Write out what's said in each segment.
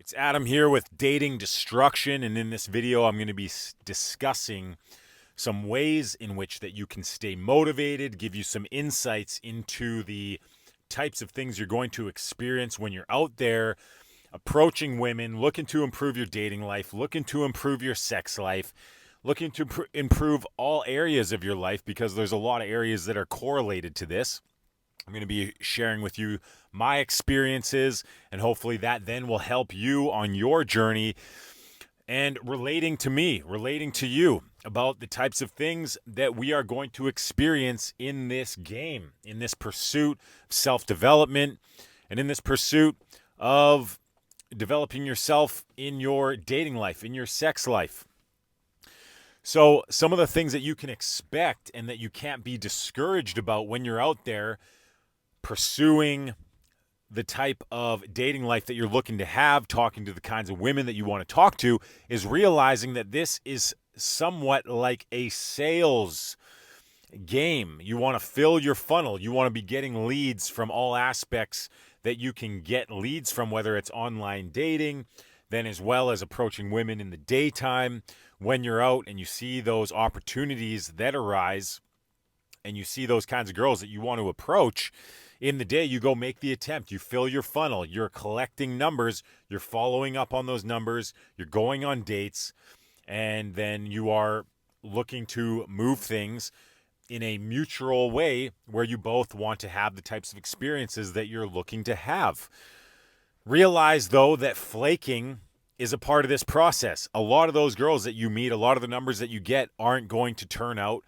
It's Adam here with Dating Destruction, and in this video I'm going to be discussing some ways in which that you can stay motivated, give you some insights into the types of things you're going to experience when you're out there approaching women, looking to improve your dating life, looking to improve your sex life, looking to improve all areas of your life, because there's a lot of areas that are correlated to this. I'm going to be sharing with you my experiences, and hopefully that then will help you on your journey and relating to me, relating to you about the types of things that we are going to experience in this game, in this pursuit of self-development, and in this pursuit of developing yourself in your dating life, in your sex life. So some of the things that you can expect and that you can't be discouraged about when you're out there pursuing the type of dating life that you're looking to have, talking to the kinds of women that you want to talk to, is realizing that this is somewhat like a sales game. You want to fill your funnel. You want to be getting leads from all aspects that you can get leads from, whether it's online dating, then as well as approaching women in the daytime when you're out and you see those opportunities that arise and you see those kinds of girls that you want to approach. In the day, you go make the attempt. You fill your funnel. You're collecting numbers. You're following up on those numbers. You're going on dates. And then you are looking to move things in a mutual way where you both want to have the types of experiences that you're looking to have. Realize, though, that flaking is a part of this process. A lot of those girls that you meet, a lot of the numbers that you get aren't going to turn out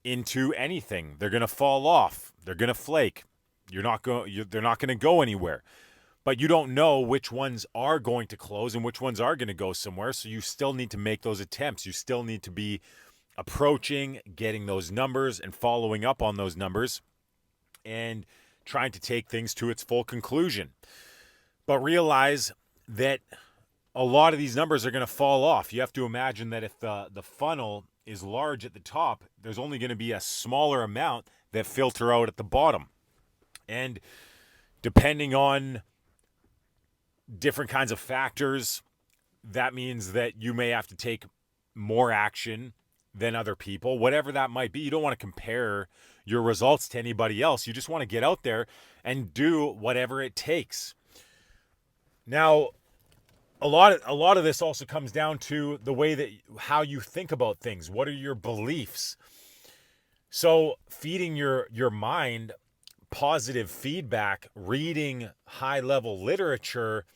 into anything. They're going to fall off. They're going to flake. They're not going to go anywhere. But you don't know which ones are going to close and which ones are going to go somewhere. So you still need to make those attempts. You still need to be approaching, getting those numbers and following up on those numbers and trying to take things to its full conclusion. But realize that a lot of these numbers are going to fall off. You have to imagine that if the funnel is large at the top, there's only going to be a smaller amount that filter out at the bottom. And depending on different kinds of factors, that means that you may have to take more action than other people, whatever that might be. You don't want to compare your results to anybody else. You just want to get out there and do whatever it takes. Now, a lot of this also comes down to the way that how you think about things. What are your beliefs? So feeding your mind positive feedback, reading high-level literature,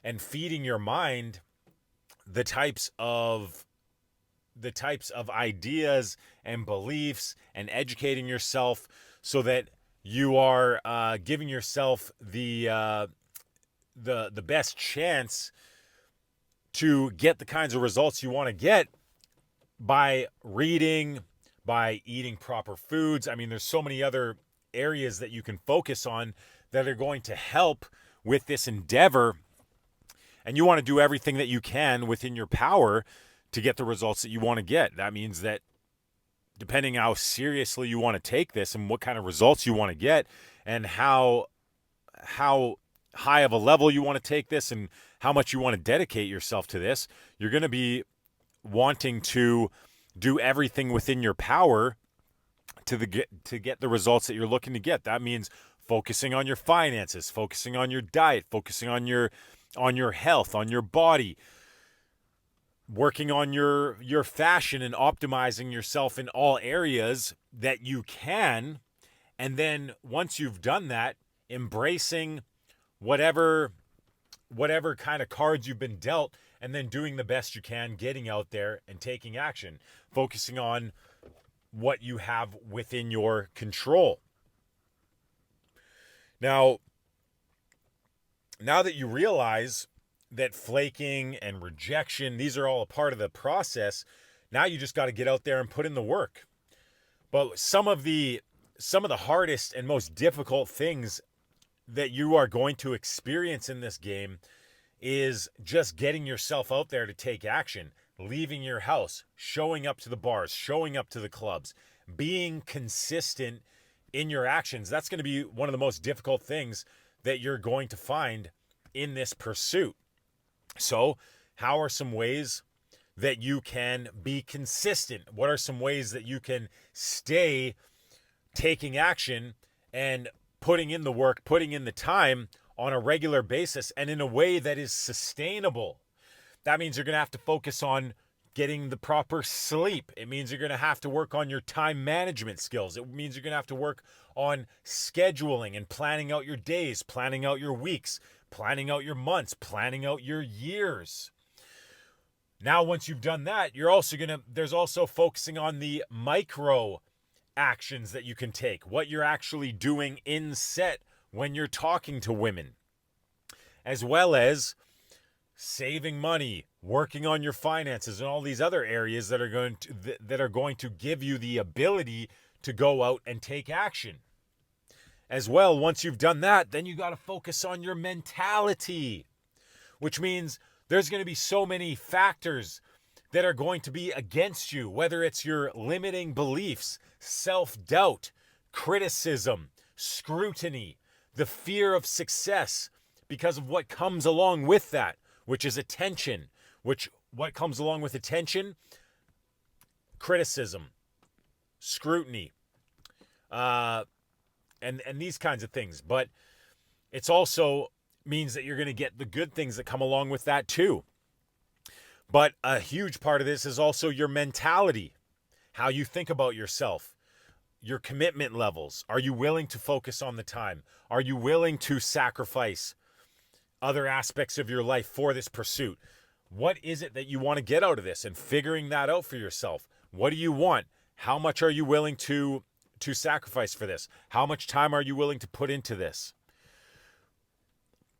and feeding your mind the types of ideas and beliefs, and educating yourself so that you are giving yourself the best chance to get the kinds of results you want to get by reading, by eating proper foods. I mean, there's so many other areas that you can focus on that are going to help with this endeavor, and you want to do everything that you can within your power to get the results that you want to get. That means that depending how seriously you want to take this and what kind of results you want to get and how high of a level you want to take this and how much you want to dedicate yourself to this, you're going to be wanting to do everything within your power to get the results that you're looking to get. That means focusing on your finances, focusing on your diet, focusing on your health, on your body, working on your fashion and optimizing yourself in all areas that you can. And then once you've done that, embracing whatever kind of cards you've been dealt, and then doing the best you can, getting out there and taking action, focusing on what you have within your control. Now that you realize that flaking and rejection, these are all a part of the process, now you just got to get out there and put in the work. But some of the hardest and most difficult things that you are going to experience in this game is just getting yourself out there to take action, leaving your house, showing up to the bars, showing up to the clubs, being consistent in your actions. That's going to be one of the most difficult things that you're going to find in this pursuit. So, how are some ways that you can be consistent? What are some ways that you can stay taking action and putting in the work, putting in the time on a regular basis and in a way that is sustainable? That means you're going to have to focus on getting the proper sleep. It means you're going to have to work on your time management skills. It means you're going to have to work on scheduling and planning out your days, planning out your weeks, planning out your months, planning out your years. Now, once you've done that, there's also focusing on the micro actions that you can take, what you're actually doing in set when you're talking to women, as well as saving money, working on your finances, and all these other areas that are going to give you the ability to go out and take action. As well, once you've done that, then you got to focus on your mentality, which means there's going to be so many factors that are going to be against you, whether it's your limiting beliefs, self-doubt, criticism, scrutiny, the fear of success because of what comes along with that, which is attention. What comes along with attention? Criticism, scrutiny, and these kinds of things. But it's also means that you're going to get the good things that come along with that too. But a huge part of this is also your mentality, how you think about yourself, your commitment levels. Are you willing to focus on the time? Are you willing to sacrifice other aspects of your life for this pursuit? What is it that you want to get out of this? And figuring that out for yourself. What do you want? How much are you willing to sacrifice for this? How much time are you willing to put into this?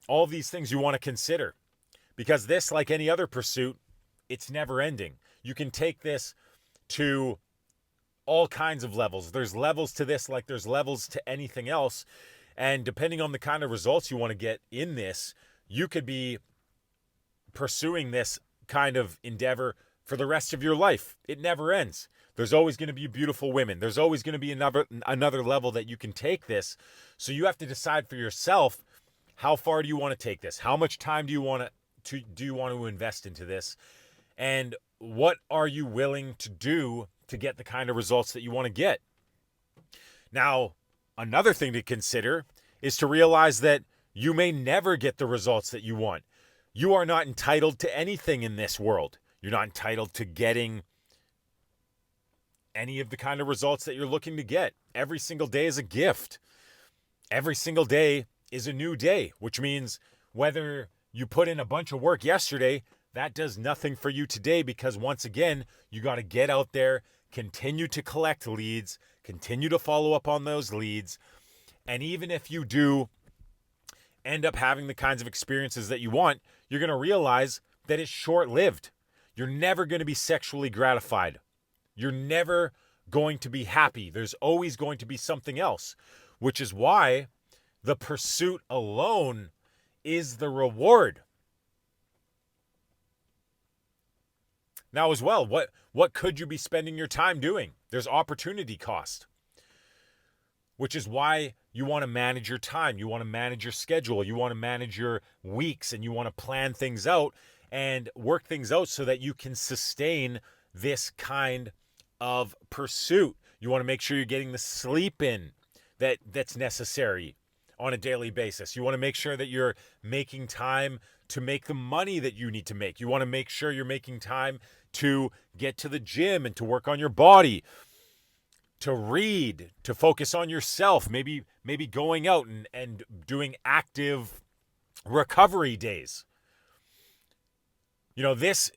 All of these things you want to consider, because this, like any other pursuit, it's never ending. You can take this to all kinds of levels. There's levels to this like there's levels to anything else. And depending on the kind of results you want to get in this, you could be pursuing this kind of endeavor for the rest of your life. It never ends. There's always going to be beautiful women. There's always going to be another level that you can take this. So you have to decide for yourself, how far do you want to take this? How much time do you want to invest into this? And what are you willing to do to get the kind of results that you want to get? Now, another thing to consider is to realize that you may never get the results that you want. You are not entitled to anything in this world. You're not entitled to getting any of the kind of results that you're looking to get. Every single day is a gift. Every single day is a new day, which means whether you put in a bunch of work yesterday, that does nothing for you today, because once again, you got to get out there, continue to collect leads, continue to follow up on those leads. And even if you do end up having the kinds of experiences that you want, you're going to realize that it's short-lived. You're never going to be sexually gratified. You're never going to be happy. There's always going to be something else, which is why the pursuit alone is the reward. Now as well, what could you be spending your time doing? There's opportunity cost, which is why you want to manage your time. You want to manage your schedule. You want to manage your weeks, and you want to plan things out and work things out so that you can sustain this kind of pursuit. You want to make sure you're getting the sleep in that's necessary on a daily basis. You want to make sure that you're making time to make the money that you need to make. You want to make sure you're making time to get to the gym and to work on your body, to read, to focus on yourself, maybe going out and doing active recovery days. You know, this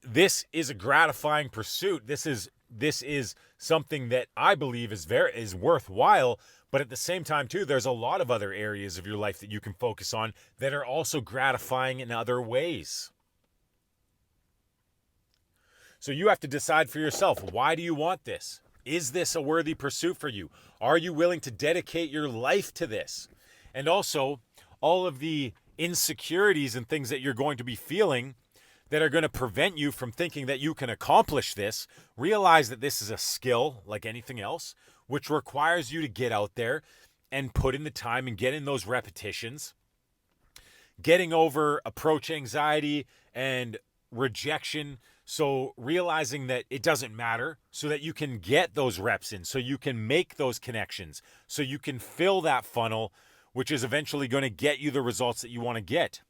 is a gratifying pursuit. This is something that I believe is worthwhile. But at the same time, too, there's a lot of other areas of your life that you can focus on that are also gratifying in other ways. So you have to decide for yourself, why do you want this? Is this a worthy pursuit for you? Are you willing to dedicate your life to this? And also, all of the insecurities and things that you're going to be feeling that are going to prevent you from thinking that you can accomplish this, realize that this is a skill like anything else, which requires you to get out there and put in the time and get in those repetitions. getting over approach anxiety and rejection. So realizing that it doesn't matter so that you can get those reps in, so you can make those connections, so you can fill that funnel, which is eventually going to get you the results that you want to get.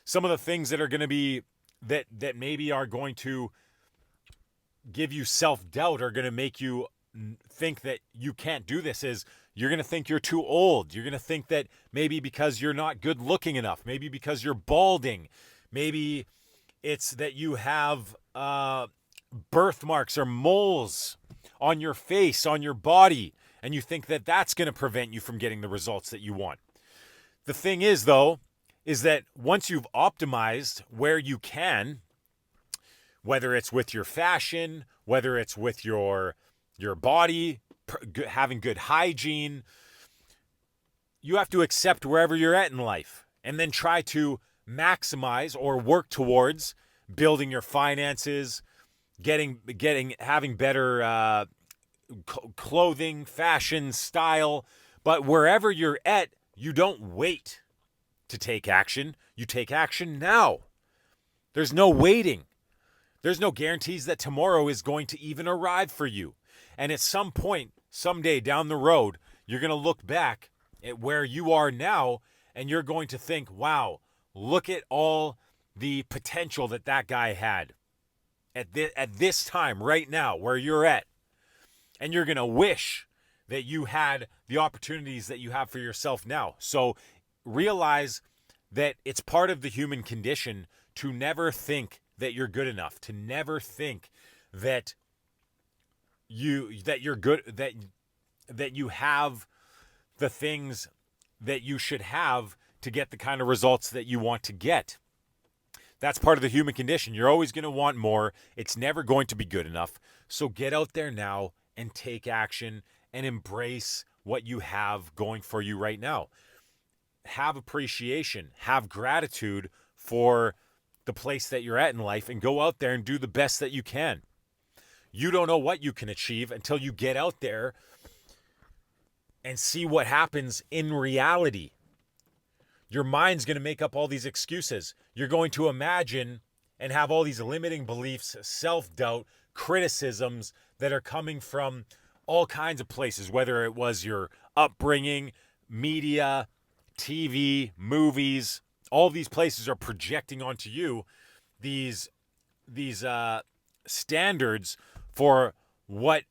Some of the things that are going to be that maybe are going to give you self-doubt, are going to make you think that you can't do this, is you're going to think you're too old. You're going to think that maybe because you're not good looking enough, maybe because you're balding, maybe it's that you have birthmarks or moles on your face, on your body, and you think that that's going to prevent you from getting the results that you want. The thing is, though, is that once you've optimized where you can, whether it's with your fashion, whether it's with your body, having good hygiene, you have to accept wherever you're at in life and then try to maximize or work towards building your finances, having better clothing, fashion, style. But wherever you're at, you don't wait to take action. You take action now. There's no waiting. There's no guarantees that tomorrow is going to even arrive for you. And at some point, someday down the road, you're going to look back at where you are now and you're going to think, wow, look at all the potential that guy had at this time right now where you're at. And you're going to wish that you had the opportunities that you have for yourself now. So realize that it's part of the human condition to never think that you're good enough, to never think that you're good, that you have the things that you should have to get the kind of results that you want to get. That's part of the human condition. You're always going to want more. It's never going to be good enough. So get out there now and take action and embrace what you have going for you right now. Have appreciation, have gratitude for the place that you're at in life, and go out there and do the best that you can. You don't know what you can achieve until you get out there and see what happens in reality. Your mind's going to make up all these excuses. You're going to imagine and have all these limiting beliefs, self-doubt, criticisms that are coming from all kinds of places, whether it was your upbringing, media, TV, movies. All these places are projecting onto you these standards for what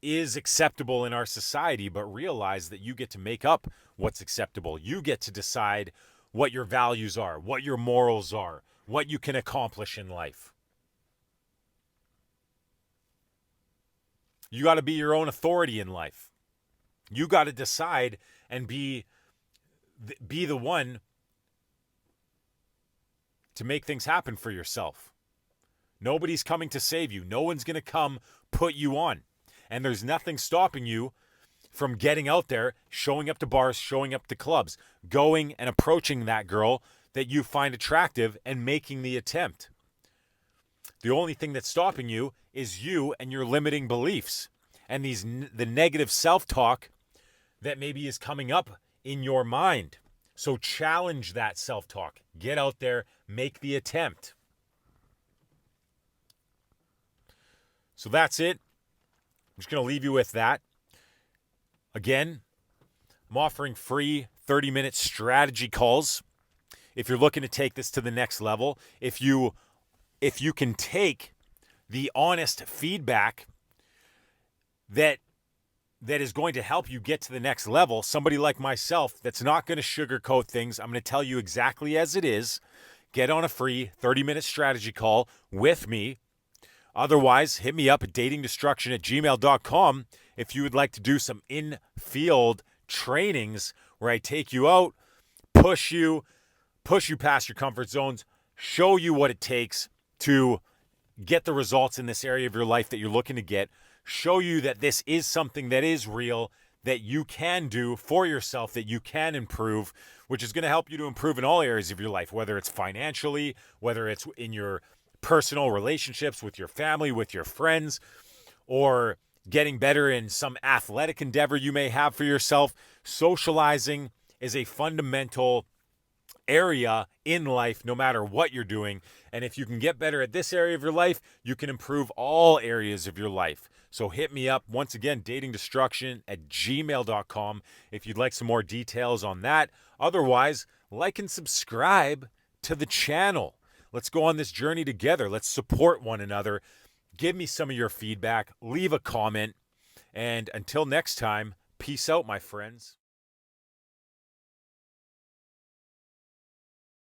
is acceptable in our society, but realize that you get to make up what's acceptable. You get to decide what your values are, what your morals are, what you can accomplish in life. You got to be your own authority in life. You got to decide and be the one to make things happen for yourself. Nobody's coming to save you. No one's going to come put you on. And there's nothing stopping you from getting out there, showing up to bars, showing up to clubs, going and approaching that girl that you find attractive and making the attempt. The only thing that's stopping you is you and your limiting beliefs and the negative self-talk that maybe is coming up in your mind. So challenge that self-talk. Get out there, make the attempt. So that's it. I'm just going to leave you with that. Again, I'm offering free 30-minute strategy calls. If you're looking to take this to the next level, if you can take the honest feedback that is going to help you get to the next level, somebody like myself that's not going to sugarcoat things, I'm going to tell you exactly as it is. Get on a free 30-minute strategy call with me. Otherwise, hit me up at datingdestruction@gmail.com if you would like to do some in-field trainings where I take you out, push you past your comfort zones, show you what it takes to get the results in this area of your life that you're looking to get, show you that this is something that is real, that you can do for yourself, that you can improve, which is going to help you to improve in all areas of your life, whether it's financially, whether it's in your personal relationships with your family, with your friends, or getting better in some athletic endeavor you may have for yourself. Socializing is a fundamental area in life, no matter what you're doing. And if you can get better at this area of your life, you can improve all areas of your life. So hit me up once again, datingdestruction@gmail.com, if you'd like some more details on that. Otherwise, like and subscribe to the channel. Let's go on this journey together. Let's support one another. Give me some of your feedback. Leave a comment. And until next time, peace out, my friends.